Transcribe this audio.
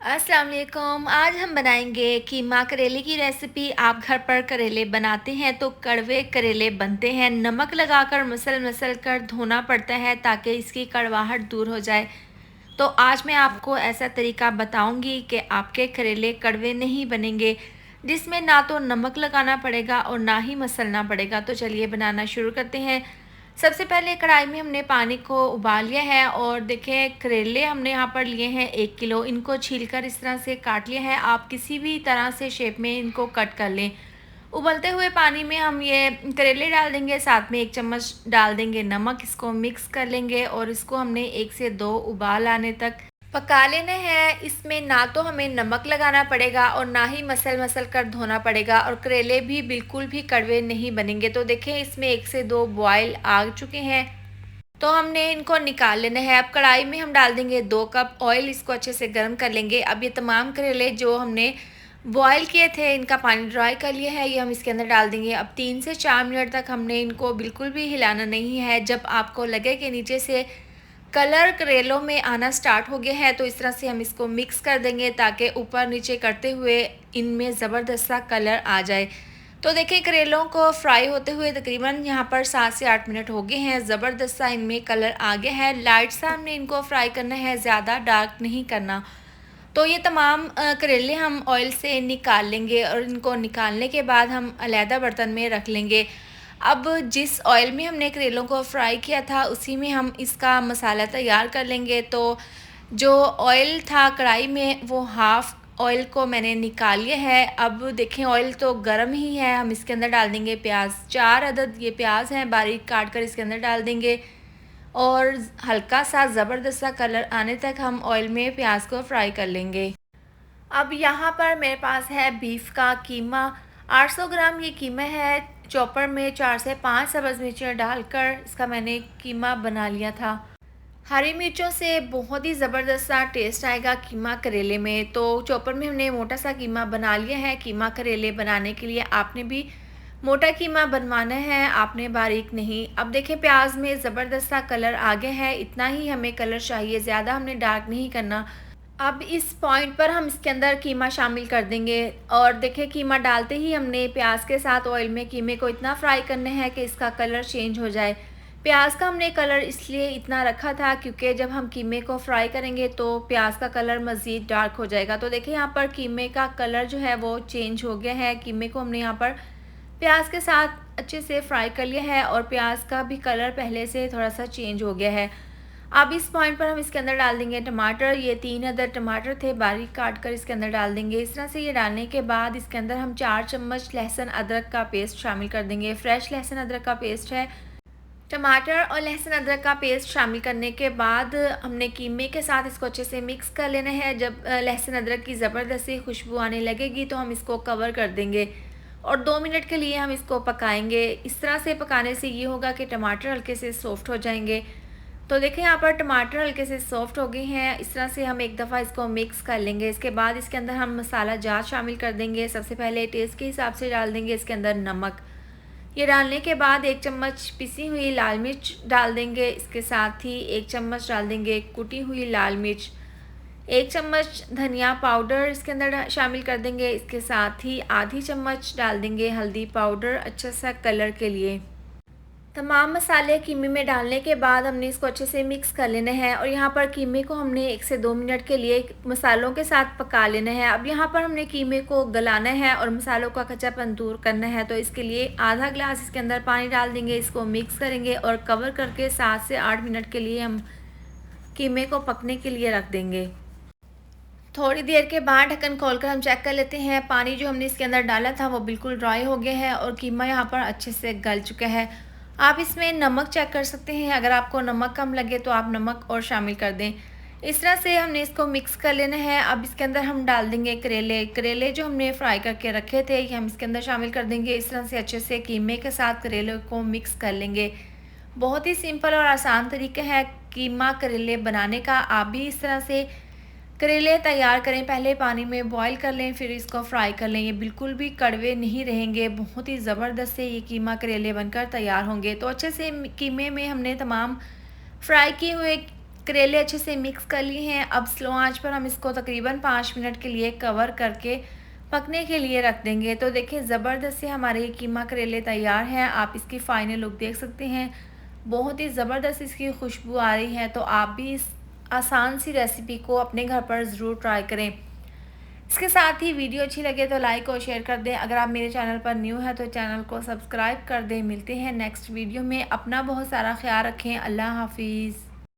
अस्सलाम वालेकुम। आज हम बनाएंगे कीमा करेले की रेसिपी। आप घर पर करेले बनाते हैं तो कड़वे करेले बनते हैं। नमक लगाकर मसल मसल कर धोना पड़ता है ताकि इसकी कड़वाहट दूर हो जाए। तो आज मैं आपको ऐसा तरीका बताऊंगी कि आपके करेले कड़वे नहीं बनेंगे, जिसमें ना तो नमक लगाना पड़ेगा और ना ही मसलना पड़ेगा। तो चलिए बनाना शुरू करते हैं। सबसे पहले कढ़ाई में हमने पानी को उबाल लिया है और देखें करेले हमने यहाँ पर लिए हैं 1 किलो। इनको छीलकर इस तरह से काट लिया है। आप किसी भी तरह से शेप में इनको कट कर लें। उबलते हुए पानी में हम ये करेले डाल देंगे, साथ में 1 चम्मच डाल देंगे नमक। इसको मिक्स कर लेंगे और इसको हमने 1 से 2 उबाल आने तक पका लेना है। इसमें ना तो हमें नमक लगाना पड़ेगा और ना ही मसल मसल कर धोना पड़ेगा, और करेले भी बिल्कुल भी कड़वे नहीं बनेंगे। तो देखें इसमें 1 से 2 बॉयल आ चुके हैं, तो हमने इनको निकाल लेना है। अब कढ़ाई में हम डाल देंगे 2 कप ऑयल। इसको अच्छे से गर्म कर लेंगे। अब ये तमाम करेले जो हमने बॉयल किए थे, इनका पानी ड्राई कर लिया है, ये हम इसके अंदर डाल देंगे। अब 3 से 4 मिनट तक हमने इनको बिल्कुल भी हिलाना नहीं है। जब आपको लगे कि नीचे से कलर करेलों में आना स्टार्ट हो गया है, तो इस तरह से हम इसको मिक्स कर देंगे ताकि ऊपर नीचे करते हुए इनमें ज़बरदस्त सा कलर आ जाए। तो देखिए करेलों को फ्राई होते हुए तकरीबन यहाँ पर 7 से 8 मिनट हो गए हैं। ज़बरदस्त सा इनमें कलर आ गया है। लाइट सा हमने इनको फ्राई करना है, ज़्यादा डार्क नहीं करना। तो ये तमाम करेले हम ऑयल से निकाल लेंगे और इनको निकालने के बाद हम अलहदा बर्तन में रख लेंगे। अब जिस ऑयल में हमने करेलों को फ्राई किया था, उसी में हम इसका मसाला तैयार कर लेंगे। तो जो ऑयल था कढ़ाई में, वो हाफ़ ऑयल को मैंने निकाल लिया है। अब देखें ऑयल तो गर्म ही है। हम इसके अंदर डाल देंगे प्याज। 4 अदद ये प्याज हैं, बारीक काट कर इसके अंदर डाल देंगे और हल्का सा ज़बरदस्त सा कलर आने तक हम ऑयल में प्याज को फ्राई कर लेंगे। अब यहाँ पर मेरे पास है बीफ का कीमा। 800 ग्राम ये कीमा है। चॉपर में 4 से 5 सब्ज़ मिर्चियाँ डालकर इसका मैंने कीमा बना लिया था। हरी मिर्चों से बहुत ही ज़बरदस्त सा टेस्ट आएगा कीमा करेले में। तो चॉपर में हमने मोटा सा कीमा बना लिया है। कीमा करेले बनाने के लिए आपने भी मोटा कीमा बनवाना है, आपने बारीक नहीं। अब देखें प्याज में ज़बरदस्त सा कलर आ गया है। इतना ही हमें कलर चाहिए, ज़्यादा हमने डार्क नहीं करना। अब इस पॉइंट पर हम इसके अंदर कीमा शामिल कर देंगे और देखिए कीमा डालते ही हमने प्याज के साथ ऑयल में कीमे को इतना फ्राई करना है कि इसका कलर चेंज हो जाए। प्याज का हमने कलर इसलिए इतना रखा था क्योंकि जब हम कीमे को फ्राई करेंगे तो प्याज का कलर मज़ीद डार्क हो जाएगा। तो देखिए यहाँ पर कीमे का कलर जो है वो चेंज हो गया है। कीमे को हमने यहाँ पर प्याज के साथ अच्छे से फ्राई कर लिया है और प्याज का भी कलर पहले से थोड़ा सा चेंज हो गया है। अब इस पॉइंट पर हम इसके अंदर डाल देंगे टमाटर। ये 3 अदद टमाटर थे, बारीक काट कर इसके अंदर डाल देंगे। इस तरह से ये डालने के बाद इसके अंदर हम 4 चम्मच लहसुन अदरक का पेस्ट शामिल कर देंगे। फ्रेश लहसुन अदरक का पेस्ट है। टमाटर और लहसुन अदरक का पेस्ट शामिल करने के बाद हमने कीमे के साथ इसको अच्छे से मिक्स कर लेना है। जब लहसुन अदरक की ज़बरदस्ती खुशबू आने लगेगी तो हम इसको कवर कर देंगे और 2 मिनट के लिए हम इसको पकाएंगे। इस तरह से पकाने से ये होगा कि टमाटर हल्के से सॉफ्ट हो जाएंगे। तो देखें यहाँ पर टमाटर हल्के से सॉफ्ट हो गए हैं। इस तरह से हम एक दफ़ा इसको मिक्स कर लेंगे। इसके बाद इसके अंदर हम मसाला जात शामिल कर देंगे। सबसे पहले टेस्ट के हिसाब से डाल देंगे इसके अंदर नमक। ये डालने के बाद 1 चम्मच पिसी हुई लाल मिर्च डाल देंगे। इसके साथ ही 1 चम्मच डाल देंगे कुटी हुई लाल मिर्च। 1 चम्मच धनिया पाउडर इसके अंदर शामिल कर देंगे। इसके साथ ही आधी चम्मच डाल देंगे हल्दी पाउडर, अच्छा सा कलर के लिए। तमाम मसाले कीमे में डालने के बाद हमने इसको अच्छे से मिक्स कर लेना है और यहाँ पर कीमे को हमने 1 से 2 मिनट के लिए मसालों के साथ पका लेना है। अब यहाँ पर हमने कीमे को गलाना है और मसालों का कच्चापन दूर करना है। तो इसके लिए आधा ग्लास इसके अंदर पानी डाल देंगे। इसको मिक्स करेंगे और कवर करके 7 से 8 मिनट के लिए हम कीमे को पकने के लिए रख देंगे। थोड़ी देर के बाद ढक्कन खोलकर हम चेक कर लेते हैं। पानी जो हमने इसके अंदर डाला था वो बिल्कुल ड्राई हो गया है और कीमा यहाँ पर अच्छे से गल चुका है। आप इसमें नमक चेक कर सकते हैं। अगर आपको नमक कम लगे तो आप नमक और शामिल कर दें। इस तरह से हमने इसको मिक्स कर लेना है। अब इसके अंदर हम डाल देंगे करेले। करेले जो हमने फ्राई करके रखे थे ये हम इसके अंदर शामिल कर देंगे। इस तरह से अच्छे से कीमे के साथ करेले को मिक्स कर लेंगे। बहुत ही सिंपल और आसान तरीका है कीमा करेले बनाने का। आप भी इस तरह से करेले तैयार करें। पहले पानी में बॉईल कर लें, फिर इसको फ्राई कर लें। ये बिल्कुल भी कड़वे नहीं रहेंगे। बहुत ही ज़बरदस्त से ये कीमा करेले बनकर तैयार होंगे। तो अच्छे से कीमे में हमने तमाम फ्राई किए हुए करेले अच्छे से मिक्स कर लिए हैं। अब स्लो आंच पर हम इसको तकरीबन 5 मिनट के लिए कवर करके पकने के लिए रख देंगे। तो देखिए ज़बरदस्त से हमारे कीमा करेले तैयार हैं। आप इसकी फ़ाइनल लुक देख सकते हैं, बहुत ही ज़बरदस्त इसकी खुशबू आ रही है। तो आप भी इस आसान सी रेसिपी को अपने घर पर ज़रूर ट्राई करें। इसके साथ ही वीडियो अच्छी लगे तो लाइक और शेयर कर दें। अगर आप मेरे चैनल पर न्यू है तो चैनल को सब्सक्राइब कर दें। मिलते हैं नेक्स्ट वीडियो में। अपना बहुत सारा ख्याल रखें। अल्लाह हाफिज़।